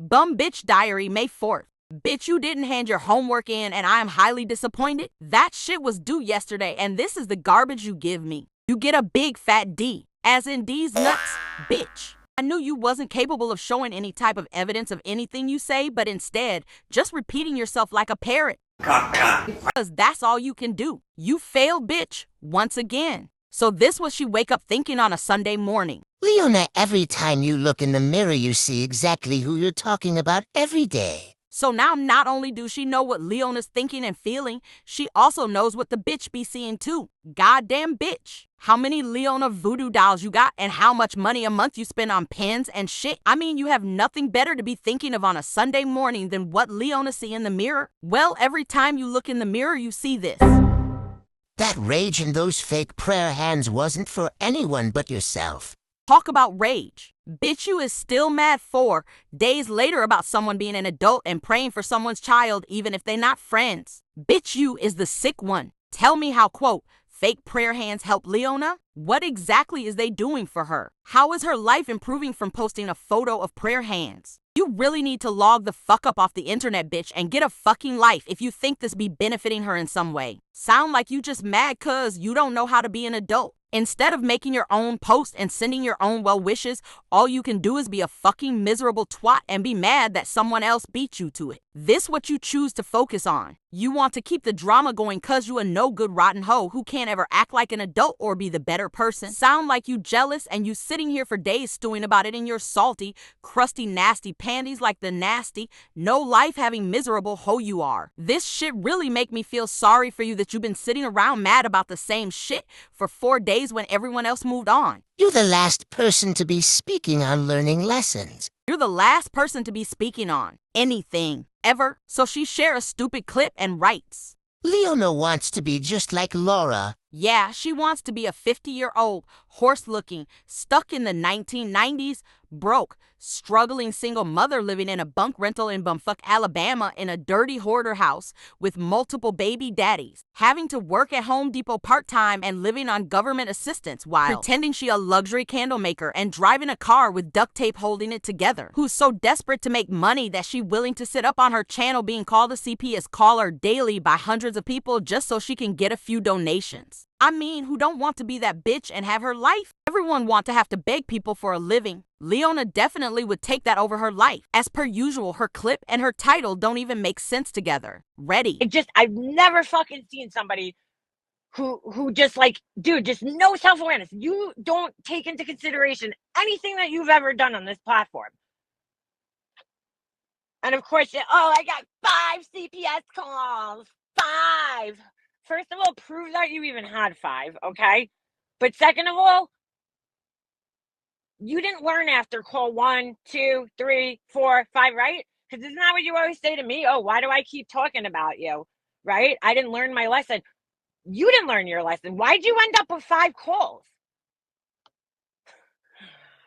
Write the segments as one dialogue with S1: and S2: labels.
S1: Bum Bitch Diary, May 4th. Bitch, you didn't hand your homework in and I am highly disappointed. That shit was due yesterday and this is the garbage you give me. You get a big fat D, as in D's nuts, bitch. I knew you wasn't capable of showing any type of evidence of anything you say, but instead, just repeating yourself like a parrot. Because that's all you can do. You failed, bitch, once again. So this was she wake up thinking on a Sunday morning.
S2: Leona, every time you look in the mirror, you see exactly who you're talking about every day.
S1: So now not only do she know what Leona's thinking and feeling, she also knows what the bitch be seeing too. Goddamn bitch. How many Leona voodoo dolls you got and how much money a month you spend on pens and shit? I mean, you have nothing better to be thinking of on a Sunday morning than what Leona see in the mirror. Well, every time you look in the mirror, you see this.
S2: That rage in those fake prayer hands wasn't for anyone but yourself.
S1: Talk about rage. Bitch, you is still mad 4 days later about someone being an adult and praying for someone's child even if they not friends. Bitch, you is the sick one. Tell me how, quote, fake prayer hands help Leona? What exactly is they doing for her? How is her life improving from posting a photo of prayer hands? You really need to log the fuck up off the internet, bitch, and get a fucking life if you think this be benefiting her in some way. Sound like you just mad cause you don't know how to be an adult. Instead of making your own post and sending your own well wishes, all you can do is be a fucking miserable twat and be mad that someone else beat you to it. This what you choose to focus on. You want to keep the drama going cause you a no good rotten hoe who can't ever act like an adult or be the better person. Sound like you jealous and you sitting here for days stewing about it in your salty, crusty, nasty panties like the nasty, no life having miserable hoe you are. This shit really make me feel sorry for you that you've been sitting around mad about the same shit for 4 days when everyone else moved on.
S2: You're the last person to be speaking on learning lessons.
S1: You're the last person to be speaking on anything, ever. So she shares a stupid clip and writes,
S2: Leona wants to be just like Laura.
S1: Yeah, she wants to be a 50-year-old, horse-looking, stuck in the 1990s, broke, struggling single mother living in a bunk rental in bumfuck Alabama in a dirty hoarder house with multiple baby daddies, having to work at Home Depot part-time and living on government assistance while pretending she a luxury candle maker and driving a car with duct tape holding it together, who's so desperate to make money that she willing to sit up on her channel being called a CPS caller daily by hundreds of people just so she can get a few donations. I mean, who don't want to be that bitch and have her life? Everyone want to have to beg people for a living. Leona definitely would take that over her life. As per usual, her clip and her title don't even make sense together. Ready.
S3: I've never fucking seen somebody who just like, dude, just no self-awareness. You don't take into consideration anything that you've ever done on this platform. And of course, I got 5 CPS calls. 5. First of all, prove that you even had 5, okay? But second of all, you didn't learn after call 1, 2, 3, 4, 5, right? Because isn't that what you always say to me? Oh, why do I keep talking about you, right? I didn't learn my lesson. You didn't learn your lesson. Why'd you end up with 5 calls?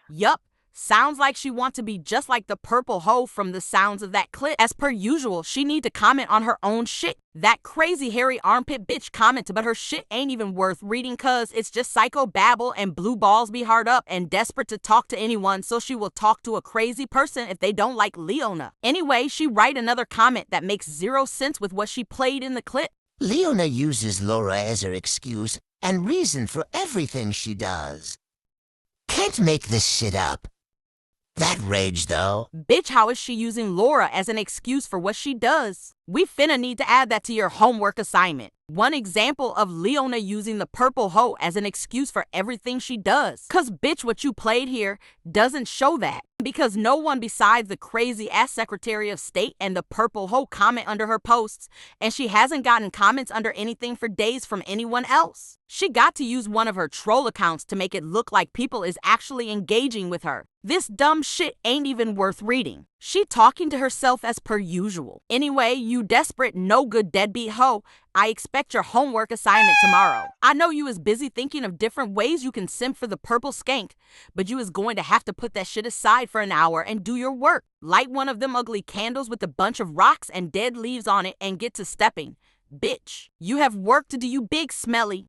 S1: Yup. Sounds like she wants to be just like the purple hoe from the sounds of that clip. As per usual, she need to comment on her own shit. That crazy hairy armpit bitch commented, but her shit ain't even worth reading cause it's just psycho babble and blue balls be hard up and desperate to talk to anyone, so she will talk to a crazy person if they don't like Leona. Anyway, she write another comment that makes 0 sense with what she played in the clip.
S2: Leona uses Laura as her excuse and reason for everything she does. Can't make this shit up. That rage, though.
S1: Bitch, how is she using Laura as an excuse for what she does? We finna need to add that to your homework assignment. One example of Leona using the purple hoe as an excuse for everything she does. Cause bitch, what you played here doesn't show that. Because no one besides the crazy ass Secretary of State and the purple hoe comment under her posts, and she hasn't gotten comments under anything for days from anyone else. She got to use one of her troll accounts to make it look like people is actually engaging with her. This dumb shit ain't even worth reading. She talking to herself as per usual. Anyway, you desperate, no good deadbeat hoe, I expect your homework assignment tomorrow. I know you is busy thinking of different ways you can simp for the purple skank, but you is going to have to put that shit aside for an hour and do your work. Light one of them ugly candles with a bunch of rocks and dead leaves on it and get to stepping. Bitch, you have work to do, you big smelly.